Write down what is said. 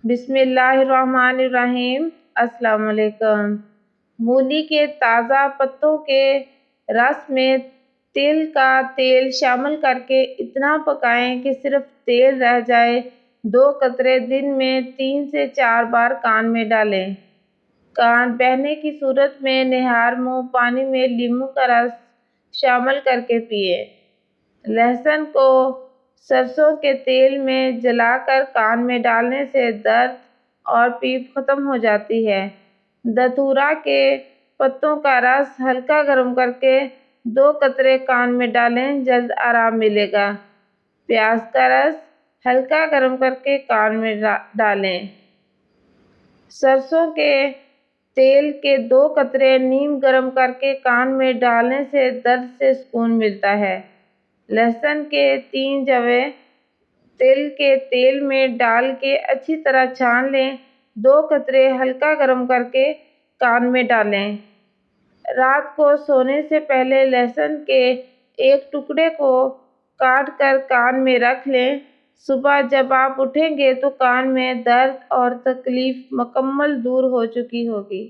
بسم اللہ الرحمن الرحیم۔ السلام علیکم۔ مولی کے تازہ پتوں کے رس میں تل کا تیل شامل کرکے اتنا پکائیں کہ صرف تیل رہ جائے۔ 2 قطرے دن میں 3 سے 4 بار کان میں ڈالیں۔ کان بہنے کی صورت میں نہار منہ پانی میں لیموں کا رس شامل کرکے پئیں۔ لہسن کو سرسوں کے تیل میں جلا کر کان میں ڈالنے سے درد اور پیپ ختم ہو جاتی ہے۔ دھتورا کے پتوں کا رس ہلکا گرم کرکے 2 قطرے کان میں ڈالیں، جلد آرام ملے گا۔ پیاز کا رس ہلکا گرم کرکے کان میں ڈالیں۔ سرسوں کے تیل کے 2 قطرے نیم گرم کرکے کان میں ڈالنے سے درد سے سکون ملتا ہے۔ لہسن کے 3 جویں تل کے تیل میں ڈال کے اچھی طرح چھان لیں۔ 2 قطرے ہلکا گرم کرکے کان میں ڈالیں۔ رات کو سونے سے پہلے لہسن کے 1 ٹکڑے کو کاٹ کر کان میں رکھ لیں۔ صبح جب آپ اٹھیں گے تو کان میں درد اور تکلیف مکمل دور ہو چکی ہوگی۔